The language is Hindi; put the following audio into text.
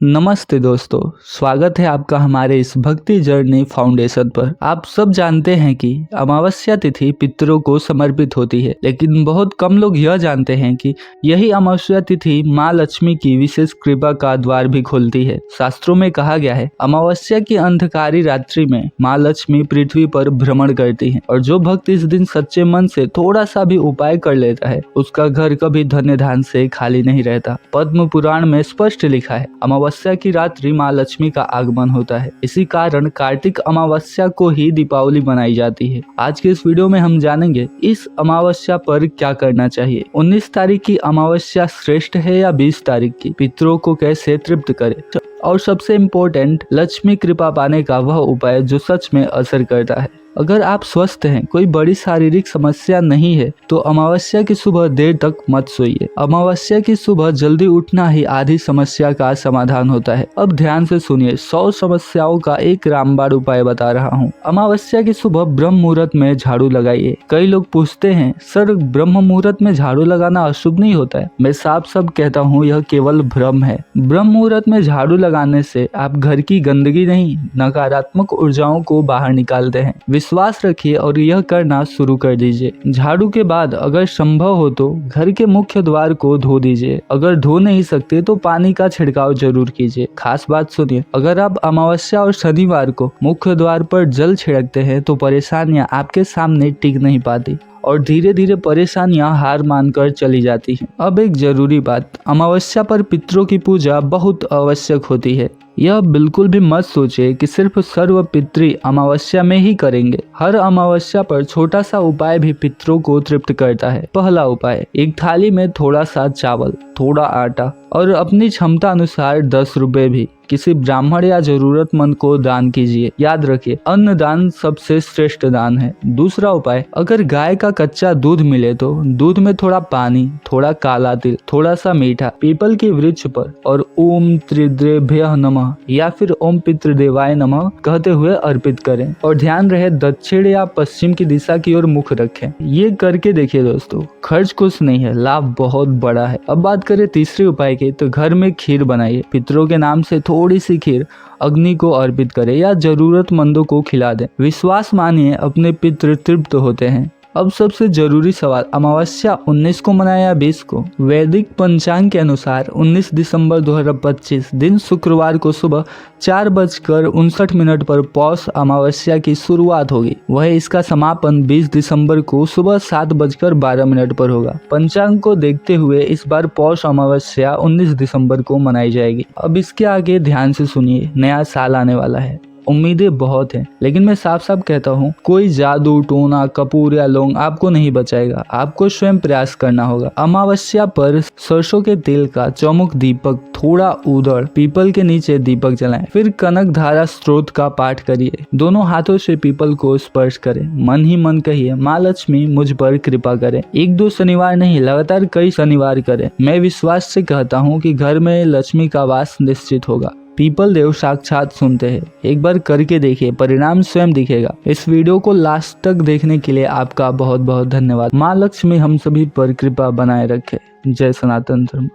नमस्ते दोस्तों, स्वागत है आपका हमारे इस भक्ति जर्नी फाउंडेशन पर। आप सब जानते हैं कि अमावस्या तिथि पितरों को समर्पित होती है, लेकिन बहुत कम लोग यह जानते हैं कि यही अमावस्या तिथि माँ लक्ष्मी की विशेष कृपा का द्वार भी खोलती है। शास्त्रों में कहा गया है, अमावस्या की अंधकारी रात्रि में माँ लक्ष्मी पृथ्वी पर भ्रमण करती है और जो भक्त इस दिन सच्चे मन से थोड़ा सा भी उपाय कर लेता है, उसका घर कभी धन्य धान से खाली नहीं रहता। पद्म पुराण में स्पष्ट लिखा है, अमावस्या की रात्रि माँ लक्ष्मी का आगमन होता है। इसी कारण कार्तिक अमावस्या को ही दीपावली मनाई जाती है। आज के इस वीडियो में हम जानेंगे इस अमावस्या पर क्या करना चाहिए। 19 तारीख की अमावस्या श्रेष्ठ है या 20 तारीख की? पितरों को कैसे तृप्त करें? और सबसे इम्पोर्टेंट, लक्ष्मी कृपा पाने का वह उपाय जो सच में असर करता है। अगर आप स्वस्थ हैं, कोई बड़ी शारीरिक समस्या नहीं है, तो अमावस्या की सुबह देर तक मत सोइए। अमावस्या की सुबह जल्दी उठना ही आधी समस्या का समाधान होता है। अब ध्यान से सुनिए, 100 समस्याओं का एक रामबाण उपाय बता रहा हूँ। अमावस्या की सुबह ब्रह्म मुहूर्त में झाड़ू लगाइए। कई लोग पूछते हैं, सर ब्रह्म मुहूर्त में झाड़ू लगाना अशुभ नहीं होता है? मैं साफ कहता हूँ, यह केवल भ्रम है। ब्रह्म मुहूर्त में झाड़ू लगाने से आप घर की गंदगी नहीं, नकारात्मक ऊर्जाओं को बाहर निकालते हैं। विश्वास रखिए और यह करना शुरू कर दीजिए। झाड़ू के बाद अगर संभव हो तो घर के मुख्य द्वार को धो दीजिए। अगर धो नहीं सकते तो पानी का छिड़काव जरूर कीजिए। खास बात सुनिए, अगर आप अमावस्या और शनिवार को मुख्य द्वार पर जल छिड़कते हैं तो परेशानियां आपके सामने टिक नहीं पाती और धीरे धीरे परेशानियां हार मानकर चली जाती हैं। अब एक जरूरी बात, अमावस्या पर पितरों की पूजा बहुत आवश्यक होती है। यह बिल्कुल भी मत सोचे कि सिर्फ सर्व पितृ अमावस्या में ही करेंगे। हर अमावस्या पर छोटा सा उपाय भी पितरों को तृप्त करता है। पहला उपाय, एक थाली में थोड़ा सा चावल, थोड़ा आटा और अपनी क्षमता अनुसार 10 रुपए भी किसी ब्राह्मण या जरूरतमंद को दान कीजिए। याद रखिए, अन्न दान सबसे श्रेष्ठ दान है। दूसरा उपाय, अगर गाय का कच्चा दूध मिले तो दूध में थोड़ा पानी, थोड़ा काला तिल, थोड़ा सा मीठा पीपल के वृक्ष पर और ओम त्रिदेव्यः नमः या फिर ओम पितृदेवाय नमः कहते हुए अर्पित करें। और ध्यान रहे, दक्षिण या पश्चिम की दिशा की ओर मुख रखें। ये करके देखिए दोस्तों, खर्च कुछ नहीं है, लाभ बहुत बड़ा है। अब बात करें तीसरे उपाय की, तो घर में खीर बनाइए। पितरों के नाम से थोड़ी सी खीर अग्नि को अर्पित करें या जरूरतमंदों को खिला दें। विश्वास मानिए, अपने पितृ तृप्त होते हैं। अब सबसे जरूरी सवाल, अमावस्या 19 को मनाया या 20 को? वैदिक पंचांग के अनुसार 19 दिसंबर 2025 दिन शुक्रवार को सुबह 4:59 पर पौष अमावस्या की शुरुआत होगी। वह इसका समापन 20 दिसंबर को सुबह 7:12 पर होगा। पंचांग को देखते हुए इस बार पौष अमावस्या 19 दिसंबर को मनाई जाएगी। अब इसके आगे ध्यान से सुनिए, नया साल आने वाला है, उम्मीदें बहुत हैं, लेकिन मैं साफ कहता हूँ, कोई जादू टोना कपूर या लौंग आपको नहीं बचाएगा। आपको स्वयं प्रयास करना होगा। अमावस्या पर सरसों के तेल का चौमुख दीपक, थोड़ा उधड़ पीपल के नीचे दीपक जलाएं। फिर कनक धारा स्त्रोत का पाठ करिए। दोनों हाथों से पीपल को स्पर्श करें। मन ही मन कहिए, माँ लक्ष्मी मुझ पर कृपा करें। 1-2 शनिवार नहीं, लगातार कई शनिवार करें। मैं विश्वास से कहता हूँ कि घर में लक्ष्मी का वास निश्चित होगा। पीपल देव साक्षात सुनते हैं। एक बार करके देखिए, परिणाम स्वयं दिखेगा। इस वीडियो को लास्ट तक देखने के लिए आपका बहुत बहुत धन्यवाद। माँ लक्ष्मी हम सभी पर कृपा बनाए रखे। जय सनातन धर्म।